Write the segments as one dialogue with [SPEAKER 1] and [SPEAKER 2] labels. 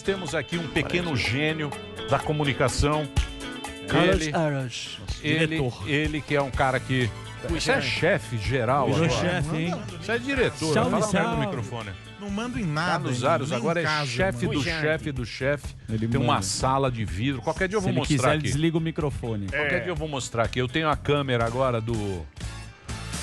[SPEAKER 1] Temos aqui um pequeno gênio da comunicação. Ele que é um cara que... Você é chefe geral agora.
[SPEAKER 2] Chefe, hein?
[SPEAKER 1] Você é diretor.
[SPEAKER 2] Salve,
[SPEAKER 1] Fala
[SPEAKER 2] salve.
[SPEAKER 1] perto do microfone.
[SPEAKER 3] Não mando em nada.
[SPEAKER 1] Carlos Aros agora é chefe do chefe do chefe. Tem uma sala de vidro. Qualquer dia eu vou mostrar aqui.
[SPEAKER 2] Se ele quiser, ele desliga o microfone.
[SPEAKER 1] Qualquer dia eu vou mostrar aqui. Eu tenho a câmera agora do...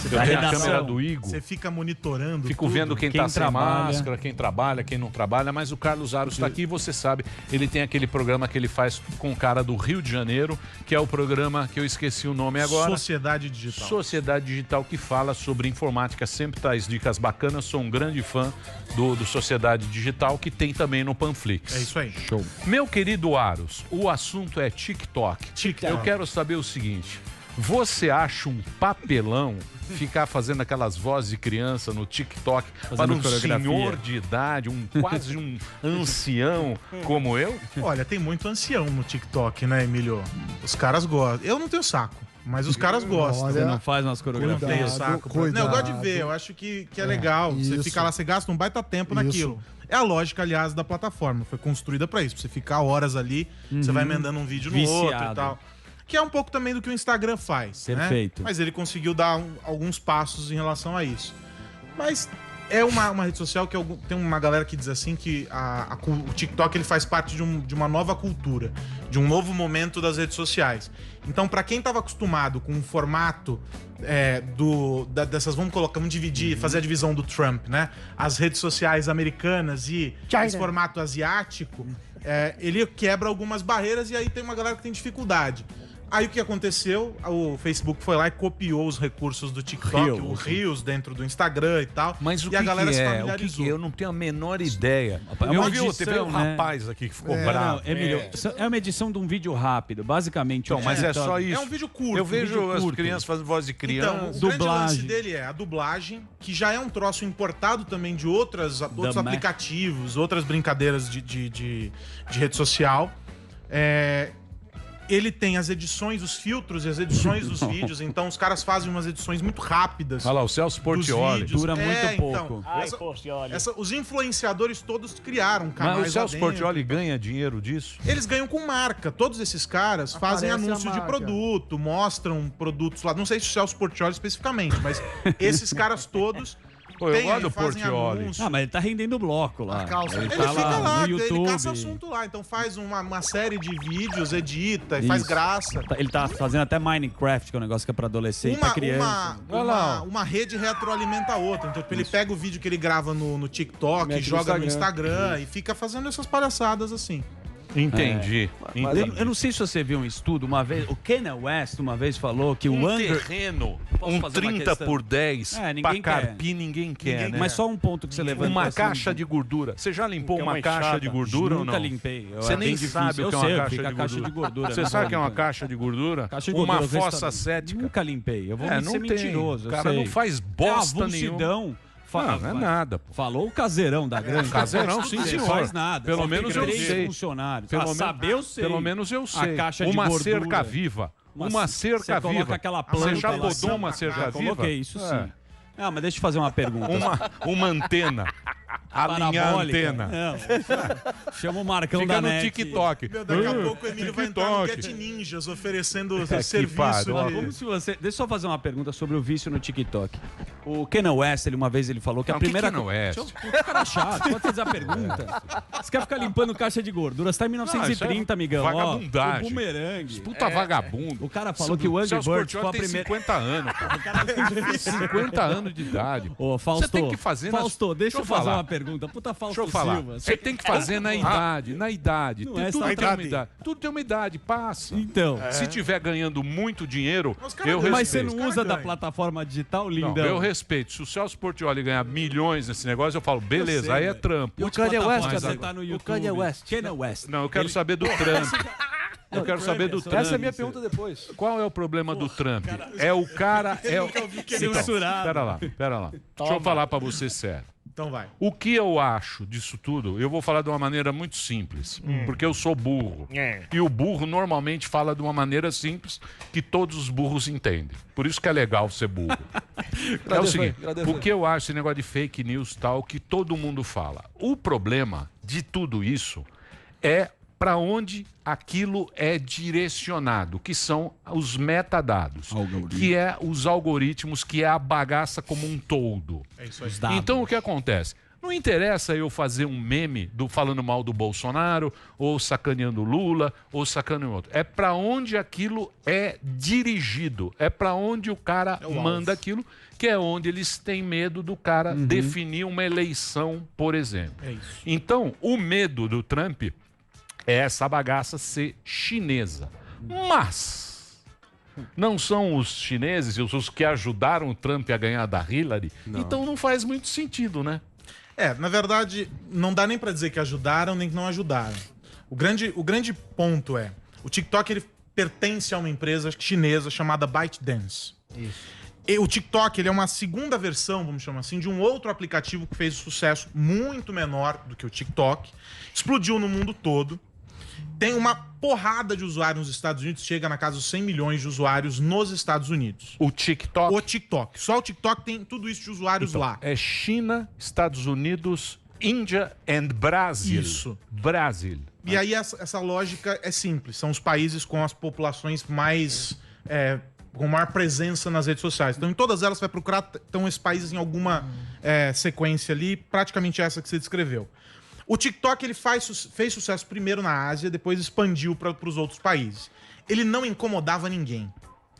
[SPEAKER 1] Eu
[SPEAKER 2] Da
[SPEAKER 1] tenho a
[SPEAKER 2] redação.
[SPEAKER 1] câmera do Igor.
[SPEAKER 3] Você fica monitorando.
[SPEAKER 1] Fico vendo quem tá sem máscara, quem trabalha, quem não trabalha, mas o Carlos Aros está aqui e você sabe, ele tem aquele programa que ele faz com o cara do Rio de Janeiro, que é o programa que eu esqueci o nome agora.
[SPEAKER 3] Sociedade Digital.
[SPEAKER 1] Sociedade Digital, que fala sobre informática, sempre traz dicas bacanas. Sou um grande fã do Sociedade Digital, que tem também no Panflix.
[SPEAKER 3] É isso aí.
[SPEAKER 1] Show. Meu querido Aros, o assunto é TikTok.
[SPEAKER 3] TikTok.
[SPEAKER 1] Eu quero saber o seguinte, você acha um papelão ficar fazendo aquelas vozes de criança no TikTok para um senhor de idade, quase um ancião como eu?
[SPEAKER 3] Olha, tem muito ancião no TikTok, né, Emílio? Os caras gostam. Eu não tenho saco, mas os caras gostam.
[SPEAKER 2] Você não faz umas coreografias.
[SPEAKER 3] Eu não tenho saco. Não, eu gosto de ver, eu acho que é legal. Você fica lá, você gasta um baita tempo naquilo. É a lógica, aliás, da plataforma. Foi construída para isso. Pra você ficar horas ali, você vai emendando um vídeo no outro e tal. Que é um pouco também do que o Instagram faz.
[SPEAKER 2] Perfeito.
[SPEAKER 3] Né? Mas ele conseguiu dar alguns passos em relação a isso. Mas é uma rede social que tem uma galera que diz assim que o TikTok ele faz parte de uma nova cultura, de um novo momento das redes sociais. Então, para quem estava acostumado com o formato dessas, vamos dividir, fazer a divisão do Trump, né? As redes sociais americanas e esse formato asiático, ele quebra algumas barreiras e aí tem uma galera que tem dificuldade. Aí o que aconteceu? O Facebook foi lá e copiou os recursos do TikTok, o Reels dentro do Instagram e tal.
[SPEAKER 1] Mas o
[SPEAKER 3] e a galera se
[SPEAKER 1] O
[SPEAKER 3] familiarizou.
[SPEAKER 1] que é? Eu não tenho a menor ideia. Teve um rapaz aqui que ficou bravo.
[SPEAKER 2] Emílio, é uma edição de um vídeo rápido, basicamente.
[SPEAKER 1] Então, mas é só isso.
[SPEAKER 3] É um vídeo curto.
[SPEAKER 1] Eu vejo as crianças fazendo voz de criança.
[SPEAKER 3] Então, o grande lance dele é a dublagem, que já é um troço importado também de outros aplicativos, outras brincadeiras de rede social. Ele tem as edições, os filtros e as edições dos vídeos, então os caras fazem umas edições muito rápidas.
[SPEAKER 1] Olha lá, o Celso Portiolli.
[SPEAKER 2] Dura muito pouco.
[SPEAKER 3] Os influenciadores todos criaram canais.
[SPEAKER 1] Mas o Celso Portiolli ganha dinheiro disso?
[SPEAKER 3] Eles ganham com marca. Todos esses caras fazem anúncio de produto, mostram produtos lá. Não sei se o Celso Portiolli especificamente, mas esses caras todos...
[SPEAKER 1] Pô, eu gosto do Portiolli.
[SPEAKER 2] Ah, mas ele tá rendendo o bloco lá.
[SPEAKER 3] Ele fica lá, no YouTube. Ele caça assunto lá. Então faz uma série de vídeos, edita, faz graça.
[SPEAKER 2] Ele tá fazendo até Minecraft, que é um negócio que é pra adolescente, pra criança.
[SPEAKER 3] Uma rede retroalimenta a outra. Então ele pega o vídeo que ele grava no TikTok, joga no Instagram e fica fazendo essas palhaçadas assim.
[SPEAKER 1] Entendi.
[SPEAKER 2] Eu não sei se você viu um estudo uma vez. O Kanye West uma vez falou que o
[SPEAKER 1] terreno, um 30 por 10 pra carpir, ninguém quer, né?
[SPEAKER 2] Mas só um ponto que você levanta.
[SPEAKER 1] Uma caixa de gordura. Você já limpou uma caixa de gordura ou não?
[SPEAKER 2] Nunca limpei.
[SPEAKER 1] Você nem sabe o que é uma caixa de gordura. Você sabe o que é uma caixa de gordura? Uma fossa cética.
[SPEAKER 2] Nunca limpei. Eu vou ser mentiroso.
[SPEAKER 1] O cara não faz bosta nenhuma. Não é nada. Pô.
[SPEAKER 2] Falou o caseirão da grande.
[SPEAKER 1] Caseirão, sim, senhor.
[SPEAKER 2] Não faz nada.
[SPEAKER 1] Pelo menos eu sei.
[SPEAKER 2] Funcionários.
[SPEAKER 1] Pelo menos eu sei.
[SPEAKER 2] A caixa de
[SPEAKER 1] uma
[SPEAKER 2] gordura.
[SPEAKER 1] cerca viva. Uma cerca
[SPEAKER 2] você
[SPEAKER 1] viva.
[SPEAKER 2] Coloca aquela planta.
[SPEAKER 1] Você já botou uma cerca viva?
[SPEAKER 2] Coloquei, isso sim. Não, mas deixa eu fazer uma pergunta.
[SPEAKER 1] Uma antena. Alinhar a antena.
[SPEAKER 2] Não. Chama o Marcão
[SPEAKER 1] Fica
[SPEAKER 2] da
[SPEAKER 1] no
[SPEAKER 2] net.
[SPEAKER 1] TikTok.
[SPEAKER 3] Daqui a pouco o Emílio vai entrar no Get Ninjas oferecendo serviço de...
[SPEAKER 2] Como se você... Deixa eu só fazer uma pergunta sobre o vício no TikTok. O Kanye West, uma vez ele falou que a primeira...
[SPEAKER 1] Kanye West?
[SPEAKER 2] Cara chato, pode fazer a pergunta. Você quer ficar limpando caixa de gordura? Você tá em 1930, amigão.
[SPEAKER 1] Vagabundagem.
[SPEAKER 2] O bumerangue.
[SPEAKER 1] Puta vagabundo.
[SPEAKER 2] O cara falou que o Angry Birds foi a primeira...
[SPEAKER 1] 50 anos, cara. 50 anos de idade.
[SPEAKER 2] Ô, Fausto,
[SPEAKER 1] você tem que fazer...
[SPEAKER 2] Fausto, deixa eu fazer uma pergunta. Puta Fausto
[SPEAKER 1] Deixa eu falar.
[SPEAKER 2] Silva.
[SPEAKER 1] Você tem que fazer na idade, na idade.
[SPEAKER 2] Não é
[SPEAKER 1] Tudo
[SPEAKER 2] essa
[SPEAKER 1] tem uma idade. Tudo tem uma idade, passa.
[SPEAKER 2] Então.
[SPEAKER 1] Se tiver ganhando muito dinheiro, eu respeito.
[SPEAKER 2] Mas você não usa da plataforma digital, lindão?
[SPEAKER 1] Não, eu respeito. Se o Celso Portiolli ganhar milhões nesse negócio, eu falo, beleza, aí é trampo.
[SPEAKER 2] O Kanye West tá no YouTube.
[SPEAKER 4] Kanye West.
[SPEAKER 1] Não, eu quero saber do Trump. Eu quero saber do Trump.
[SPEAKER 4] Essa é a minha pergunta depois.
[SPEAKER 1] Qual é o problema do Trump? É o cara...
[SPEAKER 2] Censurado.
[SPEAKER 1] Pera lá. Deixa eu falar pra você sério.
[SPEAKER 3] Então vai.
[SPEAKER 1] O que eu acho disso tudo, eu vou falar de uma maneira muito simples, porque eu sou burro. E o burro normalmente fala de uma maneira simples que todos os burros entendem. Por isso que é legal ser burro. É o seguinte, o que eu acho esse negócio de fake news tal, que todo mundo fala. O problema de tudo isso é para onde aquilo é direcionado, que são os metadados, que é os algoritmos, que é a bagaça como um todo.
[SPEAKER 3] É isso aí.
[SPEAKER 1] Então o que acontece? Não interessa eu fazer um meme falando mal do Bolsonaro, ou sacaneando Lula, ou sacaneando outro. É para onde aquilo é dirigido, é para onde o cara manda aquilo, que é onde eles têm medo do cara definir uma eleição, por exemplo.
[SPEAKER 3] É isso.
[SPEAKER 1] Então, o medo do Trump é essa bagaça ser chinesa. Mas não são os chineses os que ajudaram o Trump a ganhar da Hillary? Não. Então não faz muito sentido, né?
[SPEAKER 3] Na verdade, não dá nem pra dizer que ajudaram nem que não ajudaram. O grande ponto é, o TikTok ele pertence a uma empresa chinesa chamada ByteDance. Isso. E o TikTok ele é uma segunda versão, vamos chamar assim, de um outro aplicativo que fez sucesso muito menor do que o TikTok, explodiu no mundo todo. Tem uma porrada de usuários nos Estados Unidos, chega na casa dos 100 milhões de usuários nos Estados Unidos.
[SPEAKER 1] O TikTok?
[SPEAKER 3] O TikTok. Só o TikTok tem tudo isso de usuários lá.
[SPEAKER 1] É China, Estados Unidos, Índia e Brasil.
[SPEAKER 3] Isso.
[SPEAKER 1] Brasil.
[SPEAKER 3] E aí essa lógica é simples. São os países com as populações mais... com maior presença nas redes sociais. Então, em todas elas, você vai procurar... Estão esses países em alguma sequência ali, praticamente essa que você descreveu. O TikTok ele fez sucesso primeiro na Ásia, depois expandiu para os outros países. Ele não incomodava ninguém.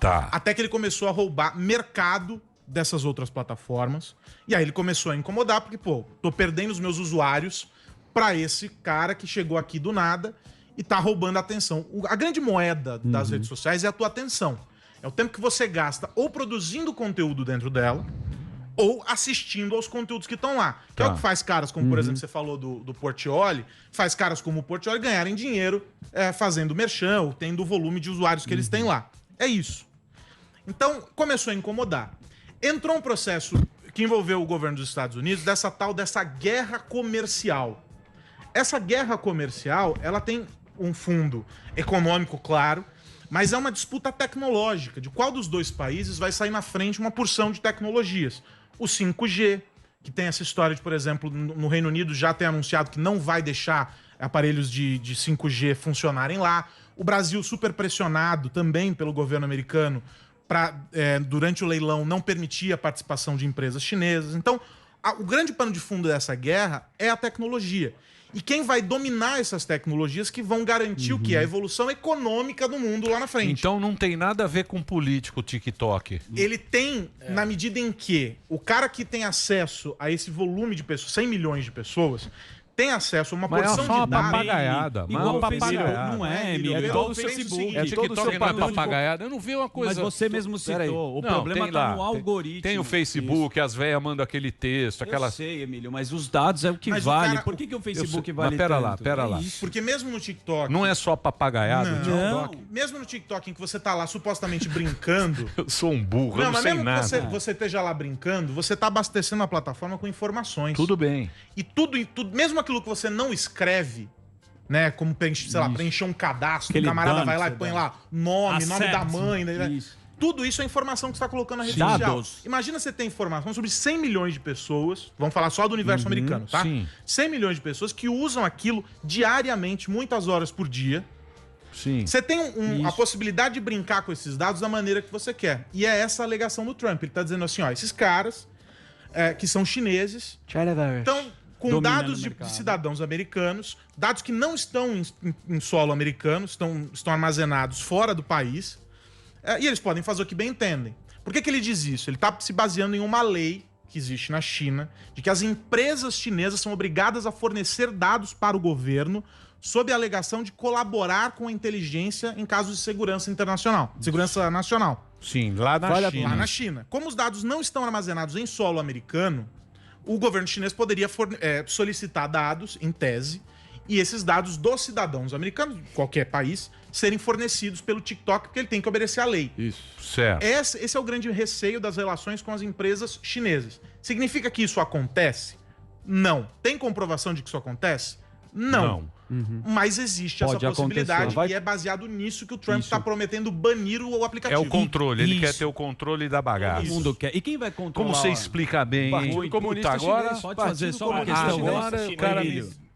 [SPEAKER 1] Tá.
[SPEAKER 3] Até que ele começou a roubar mercado dessas outras plataformas. E aí ele começou a incomodar, porque, tô perdendo os meus usuários para esse cara que chegou aqui do nada e tá roubando a atenção. A grande moeda das redes sociais é a tua atenção. É o tempo que você gasta ou produzindo conteúdo dentro dela, ou assistindo aos conteúdos que estão lá. Que é o que faz caras, como por exemplo, você falou do Portiolli, faz caras como o Portiolli ganharem dinheiro fazendo merchan, ou tendo o volume de usuários que eles têm lá. É isso. Então, começou a incomodar. Entrou um processo que envolveu o governo dos Estados Unidos dessa guerra comercial. Essa guerra comercial, ela tem um fundo econômico, claro, mas é uma disputa tecnológica, de qual dos dois países vai sair na frente uma porção de tecnologias. O 5G, que tem essa história de, por exemplo, no Reino Unido já tem anunciado que não vai deixar aparelhos de 5G funcionarem lá. O Brasil super pressionado também pelo governo americano para, durante o leilão, não permitir a participação de empresas chinesas. Então, o grande pano de fundo dessa guerra é a tecnologia. E quem vai dominar essas tecnologias que vão garantir o que? A evolução econômica do mundo lá na frente.
[SPEAKER 1] Então não tem nada a ver com político o TikTok.
[SPEAKER 3] Ele tem, na medida em que o cara que tem acesso a esse volume de pessoas, 100 milhões de pessoas, tem acesso a uma porção de dados.
[SPEAKER 1] Papagaiada.
[SPEAKER 2] Igual papagaiada. Não é, Emílio. É todo o Facebook.
[SPEAKER 1] É TikTok não é papagaiada. Eu não vi uma coisa...
[SPEAKER 2] Mas você mesmo citou. O problema está no algoritmo.
[SPEAKER 1] Tem o Facebook, as velhas mandam aquele texto, aquela...
[SPEAKER 2] Eu sei, Emílio, mas os dados é o que vale. Por que o Facebook vale tanto?
[SPEAKER 1] Mas pera lá.
[SPEAKER 3] Porque mesmo no TikTok...
[SPEAKER 1] Não é só papagaiada o TikTok?
[SPEAKER 3] Mesmo no TikTok, em que você tá lá supostamente brincando...
[SPEAKER 1] Eu sou um burro, eu não sei nada.
[SPEAKER 3] Mas mesmo que você esteja lá brincando, você tá abastecendo a plataforma com informações.
[SPEAKER 1] Tudo bem.
[SPEAKER 3] E tudo, mesmo aquilo que você não escreve, né, como preencher um cadastro, o camarada vai lá e põe lá nome da mãe, né? Tudo isso é informação que você está colocando na rede social. Imagina você ter informação sobre 100 milhões de pessoas, vamos falar só do universo americano, tá?
[SPEAKER 1] Sim.
[SPEAKER 3] 100 milhões de pessoas que usam aquilo diariamente, muitas horas por dia.
[SPEAKER 1] Sim.
[SPEAKER 3] Você tem a possibilidade de brincar com esses dados da maneira que você quer. E é essa a alegação do Trump. Ele está dizendo assim, esses caras que são chineses, estão com dados de cidadãos americanos, dados que não estão em solo americano, estão armazenados fora do país, e eles podem fazer o que bem entendem. Por que ele diz isso? Ele está se baseando em uma lei que existe na China, de que as empresas chinesas são obrigadas a fornecer dados para o governo sob a alegação de colaborar com a inteligência em casos de segurança internacional, segurança nacional.
[SPEAKER 1] Sim, lá na China.
[SPEAKER 3] Lá na China. Como os dados não estão armazenados em solo americano, o governo chinês poderia solicitar dados, em tese, e esses dados dos cidadãos americanos, de qualquer país, serem fornecidos pelo TikTok, porque ele tem que obedecer à lei.
[SPEAKER 1] Isso, certo.
[SPEAKER 3] Esse é o grande receio das relações com as empresas chinesas. Significa que isso acontece? Não. Tem comprovação de que isso acontece? Não. Mas existe essa possibilidade e é baseado nisso que o Trump está prometendo banir o aplicativo.
[SPEAKER 1] É o controle, ele quer ter o controle da bagaça.
[SPEAKER 2] Todo mundo quer. E quem vai controlar?
[SPEAKER 1] Como você explica bem?
[SPEAKER 2] O comunista agora
[SPEAKER 1] chinês
[SPEAKER 2] pode fazer só uma questão
[SPEAKER 1] agora, o cara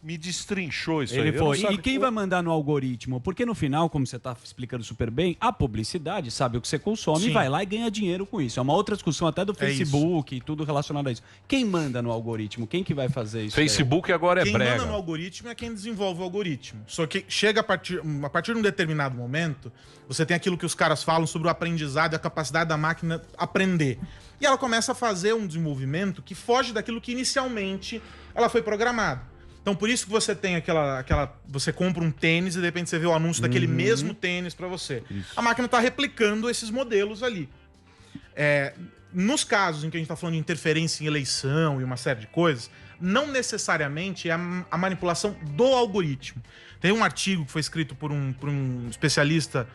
[SPEAKER 1] me destrinchou isso
[SPEAKER 2] Ele
[SPEAKER 1] aí.
[SPEAKER 2] foi. E quem vai mandar no algoritmo? Porque no final, como você está explicando super bem, a publicidade sabe o que você consome e vai lá e ganha dinheiro com isso. É uma outra discussão até do Facebook e tudo relacionado a isso. Quem manda no algoritmo? Quem que vai fazer isso?
[SPEAKER 1] Facebook agora é
[SPEAKER 3] quem
[SPEAKER 1] brega.
[SPEAKER 3] Quem manda no algoritmo é quem desenvolve o algoritmo. Só que chega a partir de um determinado momento, você tem aquilo que os caras falam sobre o aprendizado e a capacidade da máquina aprender. E ela começa a fazer um desenvolvimento que foge daquilo que inicialmente ela foi programada. Então, por isso que você tem você compra um tênis e de repente você vê o anúncio daquele mesmo tênis para você. Isso. A máquina está replicando esses modelos ali. Nos casos em que a gente está falando de interferência em eleição e uma série de coisas, não necessariamente é a manipulação do algoritmo. Tem um artigo que foi escrito por um especialista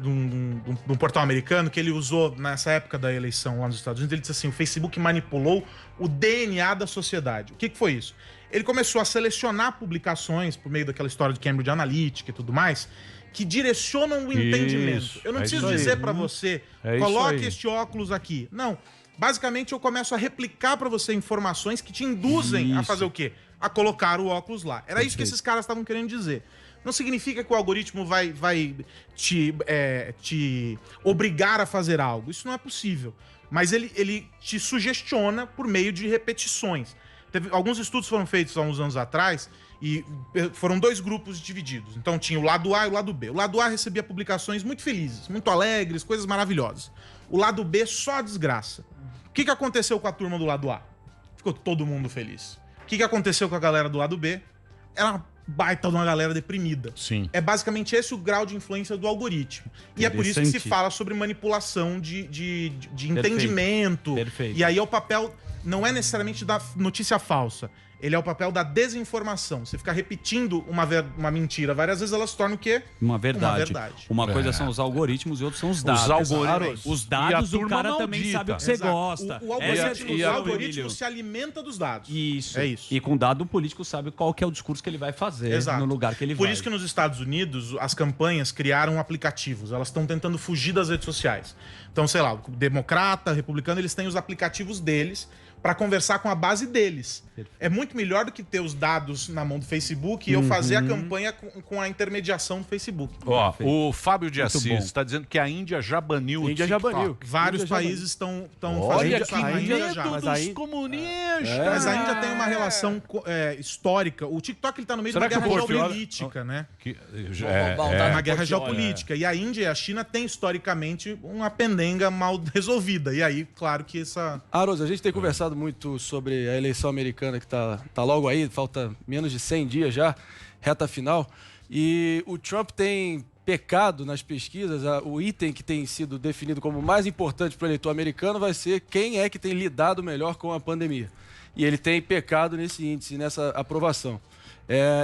[SPEAKER 3] de um portal americano que ele usou nessa época da eleição lá nos Estados Unidos. Ele disse assim: o Facebook manipulou o DNA da sociedade. O que foi isso? Ele começou a selecionar publicações por meio daquela história de Cambridge Analytica e tudo mais, que direcionam o entendimento.
[SPEAKER 1] Isso,
[SPEAKER 3] eu não preciso dizer para você, coloque este óculos aqui. Não. Basicamente, eu começo a replicar para você informações que te induzem a fazer o quê? A colocar o óculos lá. Era isso que esses caras estavam querendo dizer. Não significa que o algoritmo vai te obrigar a fazer algo. Isso não é possível. Mas ele te sugestiona por meio de repetições. Alguns estudos foram feitos há uns anos atrás e foram 2 grupos divididos. Então tinha o lado A e o lado B. O lado A recebia publicações muito felizes, muito alegres, coisas maravilhosas. O lado B só desgraça. O que aconteceu com a turma do lado A? Ficou todo mundo feliz. O que aconteceu com a galera do lado B? Era uma baita de uma galera deprimida.
[SPEAKER 1] Sim.
[SPEAKER 3] É basicamente esse o grau de influência do algoritmo. E é por isso que se fala sobre manipulação de entendimento.
[SPEAKER 2] Perfeito.
[SPEAKER 3] E aí é o papel, não é necessariamente da notícia falsa. Ele é o papel da desinformação. Você ficar repetindo uma mentira várias vezes, ela se torna o quê?
[SPEAKER 2] Uma verdade. Uma coisa são os algoritmos e outra são os dados. Os dados, o cara também sabe o que você gosta.
[SPEAKER 3] O algoritmo se alimenta dos dados.
[SPEAKER 2] Isso.
[SPEAKER 3] É isso.
[SPEAKER 2] E com dado, o político sabe qual que é o discurso que ele vai fazer no lugar que ele vai.
[SPEAKER 3] Por isso que nos Estados Unidos, as campanhas criaram aplicativos. Elas estão tentando fugir das redes sociais. Então, sei lá, o democrata, republicano, eles têm os aplicativos deles para conversar com a base deles. É muito melhor do que ter os dados na mão do Facebook e eu fazer a campanha com a intermediação do Facebook.
[SPEAKER 1] Ó, o Fábio de Assis está dizendo que a Índia já baniu o TikTok.
[SPEAKER 3] Vários países estão fazendo
[SPEAKER 1] Olha
[SPEAKER 3] isso.
[SPEAKER 1] que medo dos comunistas.
[SPEAKER 3] Mas a Índia tem uma relação histórica. O TikTok está no meio de uma guerra geopolítica, né? Uma guerra geopolítica. E a Índia e a China têm, historicamente, uma pendenga mal resolvida. E aí, claro que essa...
[SPEAKER 4] Aros, a gente tem conversado muito sobre a eleição americana que tá logo aí, falta menos de 100 dias já, reta final, e o Trump tem pecado nas pesquisas. O item que tem sido definido como mais importante para o eleitor americano vai ser quem é que tem lidado melhor com a pandemia. E ele tem pecado nesse índice, nessa aprovação.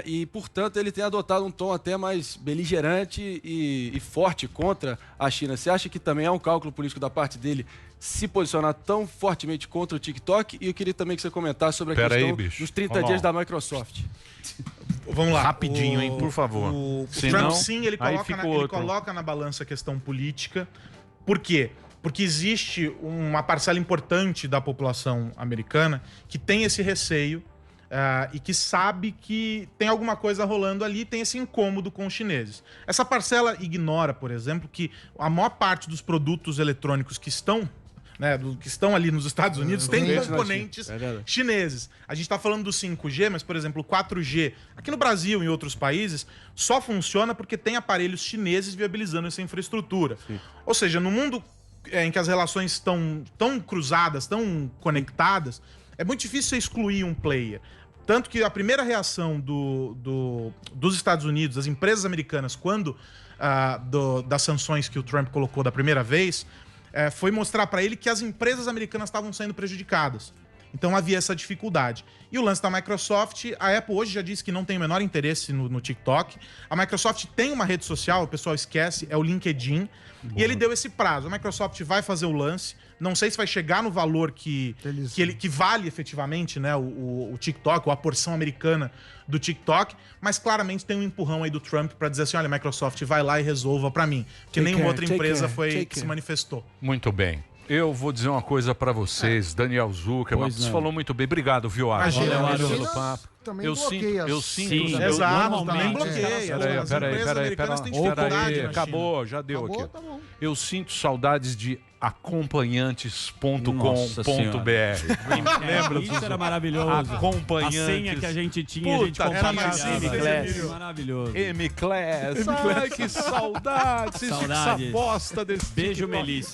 [SPEAKER 4] E, portanto, ele tem adotado um tom até mais beligerante e forte contra a China. Você acha que também é um cálculo político da parte dele se posicionar tão fortemente contra o TikTok? E eu queria também que você comentasse sobre a questão dos 30 dias da Microsoft.
[SPEAKER 3] Vamos lá.
[SPEAKER 1] Rapidinho, hein, por favor.
[SPEAKER 3] O Trump, sim, ele coloca na balança a questão política. Por quê? Porque existe uma parcela importante da população americana que tem esse receio e que sabe que tem alguma coisa rolando ali, tem esse incômodo com os chineses. Essa parcela ignora, por exemplo, que a maior parte dos produtos eletrônicos que estão ali nos Estados Unidos tem componentes chineses. A gente está falando do 5G, mas, por exemplo, o 4G, aqui no Brasil e em outros países, só funciona porque tem aparelhos chineses viabilizando essa infraestrutura. Sim. Ou seja, no mundo em que as relações estão tão cruzadas, tão conectadas, é muito difícil você excluir um player. Tanto que a primeira reação dos Estados Unidos, das empresas americanas, quando das sanções que o Trump colocou da primeira vez, foi mostrar para ele que as empresas americanas estavam sendo prejudicadas. Então havia essa dificuldade. E o lance da Microsoft, a Apple hoje já disse que não tem o menor interesse no TikTok. A Microsoft tem uma rede social, o pessoal esquece, é o LinkedIn. E ele deu esse prazo. A Microsoft vai fazer o lance. Não sei se vai chegar no valor que vale efetivamente, né, o TikTok, ou a porção americana do TikTok, mas claramente tem um empurrão aí do Trump para dizer assim: olha, Microsoft, vai lá e resolva para mim. Porque nenhuma outra empresa foi que se manifestou.
[SPEAKER 1] Muito bem. Eu vou dizer uma coisa pra vocês, Daniel Zuckerman. Você falou muito bem. Obrigado, viu, Arte? Pelo papo.
[SPEAKER 5] Também
[SPEAKER 1] Eu
[SPEAKER 5] bloqueia.
[SPEAKER 1] sinto.
[SPEAKER 3] Exato, também bloqueia.
[SPEAKER 1] Peraí. Acabou, já deu aqui.
[SPEAKER 5] Tá bom.
[SPEAKER 1] Eu sinto saudades de acompanhantes.com.br. Lembra disso?
[SPEAKER 2] Isso era maravilhoso.
[SPEAKER 1] Acompanhantes.
[SPEAKER 2] A senha que a gente tinha, a gente compartilhava. Maravilhoso.
[SPEAKER 1] M-Class. Ai, que saudade. Vocês ficam essa bosta desse
[SPEAKER 2] Beijo, Melissa.